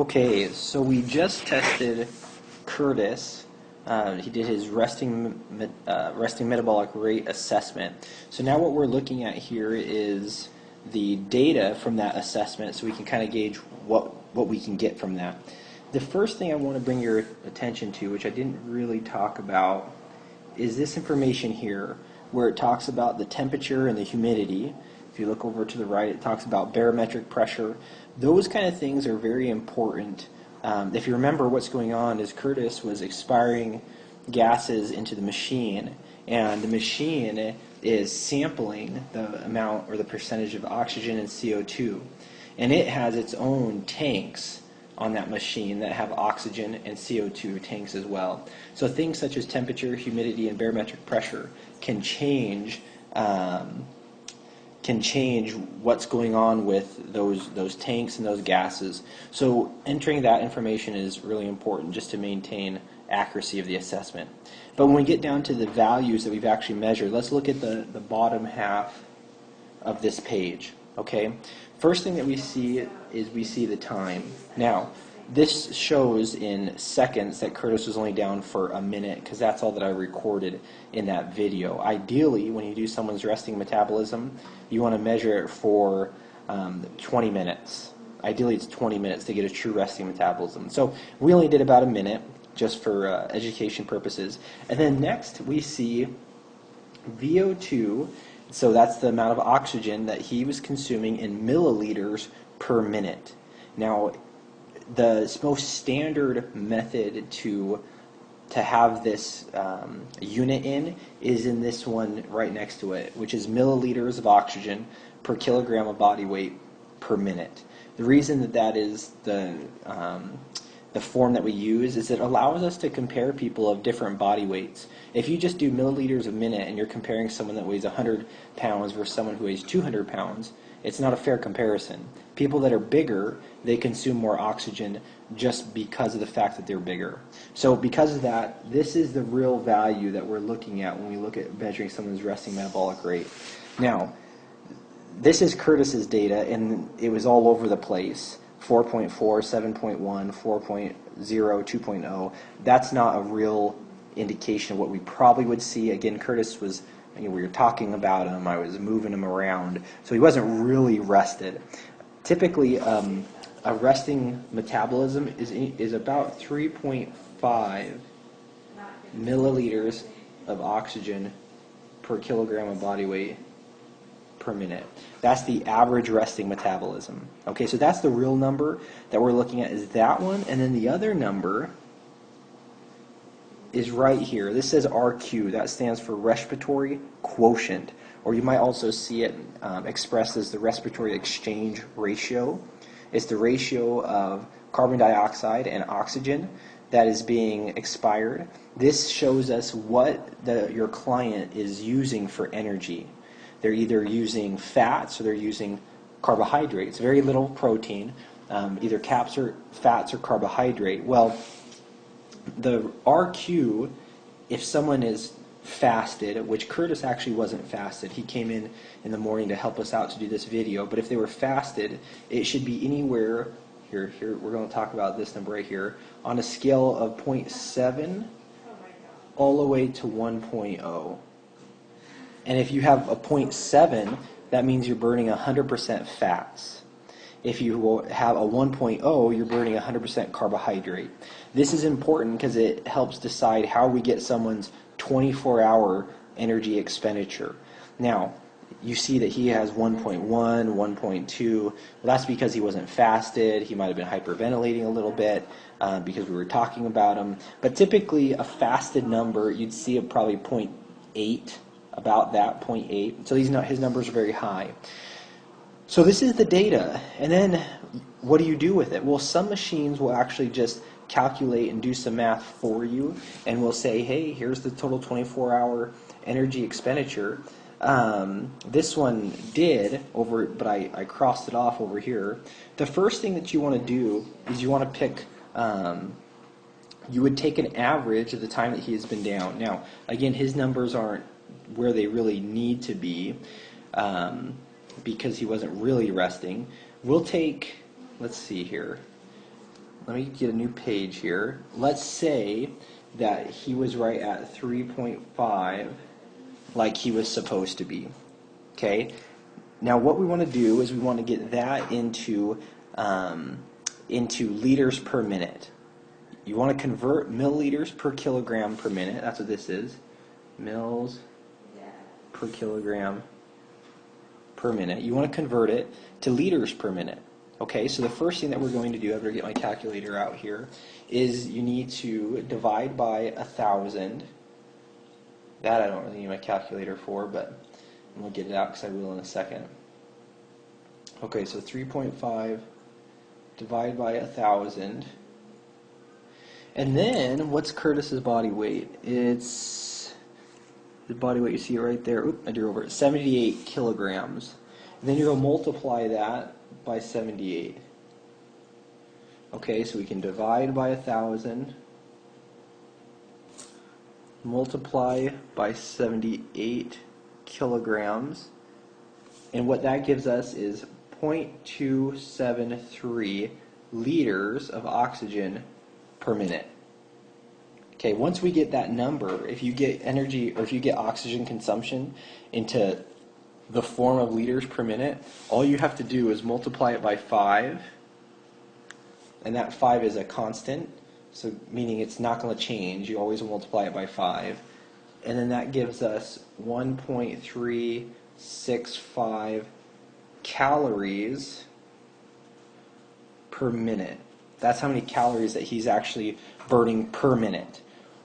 Okay, so we just tested Curtis. He did his resting metabolic rate assessment. So now what we're looking at here is the data from that assessment, so we can kind of gauge what we can get from that. The first thing I want to bring your attention to, which I didn't really talk about, is this information here, where it talks about the temperature and the humidity. If you look over to the right, it talks about barometric pressure. Those kind of things are very important. If you remember, what's going on is Curtis was expiring gases into the machine, and the machine is sampling the amount or the percentage of oxygen and CO2. And it has its own tanks on that machine that have oxygen and CO2 tanks as well. So things such as temperature, humidity, and barometric pressure can change what's going on with those tanks and those gases. So entering that information is really important just to maintain accuracy of the assessment. But when we get down to the values that we've actually measured, let's look at the bottom half of this page. Okay, first thing that we see is we see the time. Now, this shows in seconds that Curtis was only down for a minute, because that's all that I recorded in that video. Ideally, when you do someone's resting metabolism, you want to measure it for 20 minutes. Ideally, it's 20 minutes to get a true resting metabolism. So we only did about a minute, just for education purposes. And then next, we see VO2. So that's the amount of oxygen that he was consuming in milliliters per minute. Now, the most standard method to have this unit in is in this one right next to it, which is milliliters of oxygen per kilogram of body weight per minute. The reason that is the form that we use is it allows us to compare people of different body weights. If you just do milliliters a minute and you're comparing someone that weighs 100 pounds versus someone who weighs 200 pounds, it's not a fair comparison. People that are bigger, they consume more oxygen just because of the fact that they're bigger. So because of that, this is the real value that we're looking at when we look at measuring someone's resting metabolic rate. Now, this is Curtis's data, and it was all over the place. 4.4, 7.1, 4.0, 2.0. That's not a real indication of what we probably would see. Again, Curtis was, we were talking about him, I was moving him around, so he wasn't really rested. Typically, a resting metabolism is about 3.5 milliliters of oxygen per kilogram of body weight per minute. That's the average resting metabolism. Okay, so that's the real number that we're looking at, is that one, and then the other number is right here. This says RQ. That stands for respiratory quotient, or you might also see it expressed as the respiratory exchange ratio. It's the ratio of carbon dioxide and oxygen that is being expired. This shows us what your client is using for energy. They're either using fats or they're using carbohydrates. Very little protein, either fats or carbohydrate. Well, the RQ, if someone is fasted, which Curtis actually wasn't fasted, he came in the morning to help us out to do this video, but if they were fasted, it should be anywhere, here we're going to talk about this number right here, on a scale of 0.7 all the way to 1.0. And if you have a 0.7, that means you're burning 100% fats. If you have a 1.0, you're burning 100% carbohydrate. This is important because it helps decide how we get someone's 24-hour energy expenditure. Now, you see that he has 1.1, 1.2. Well, that's because he wasn't fasted. He might have been hyperventilating a little bit because we were talking about him. But typically, a fasted number, you'd see a probably 0.8, about that, 0.8. So his numbers are very high. So this is the data, and then what do you do with it? Well, some machines will actually just calculate and do some math for you, and will say, hey, here's the total 24-hour energy expenditure. This one did, but I crossed it off over here. The first thing that you want to do is you want to pick, you would take an average of the time that he has been down. Now, again, his numbers aren't where they really need to be, because he wasn't really resting. We'll take, let's see here, let me get a new page here. Let's say that he was right at 3.5 like he was supposed to be. Okay? Now what we want to do is we want to get that into liters per minute. You want to convert milliliters per kilogram per minute. That's what this is. Mils per kilogram per minute. You want to convert it to liters per minute. Okay, so the first thing that we're going to do, I better get my calculator out here, is you need to divide by 1,000. That I don't really need my calculator for, but I'm going to get it out because I will in a second. Okay, so 3.5 divided by 1,000. And then, what's Curtis's body weight? It's the body weight, you see it right there. Oop, I drew over it. 78 kilograms. And then you're going to multiply that by 78. Okay, so we can divide by 1,000, multiply by 78 kilograms, and what that gives us is 0.273 liters of oxygen per minute. Okay, once we get that number, if you get energy or if you get oxygen consumption into the form of liters per minute, all you have to do is multiply it by 5, and that 5 is a constant, so meaning it's not going to change. You always multiply it by 5, and then that gives us 1.365 calories per minute. That's how many calories that he's actually burning per minute.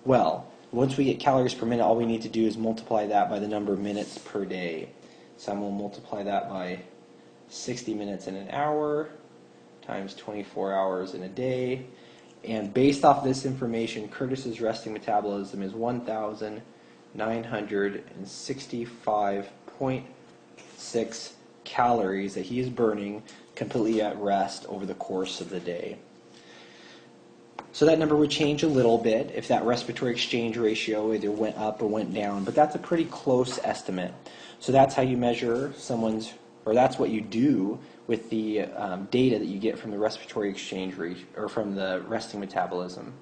Well, once we get calories per minute, all we need to do is multiply that by the number of minutes per day. So I'm going to multiply that by 60 minutes in an hour times 24 hours in a day. And based off this information, Curtis's resting metabolism is 1,965.6 calories that he is burning completely at rest over the course of the day. So that number would change a little bit if that respiratory exchange ratio either went up or went down, but that's a pretty close estimate. So that's how you measure someone's, or that's what you do with the data that you get from the respiratory exchange ratio, or from the resting metabolism.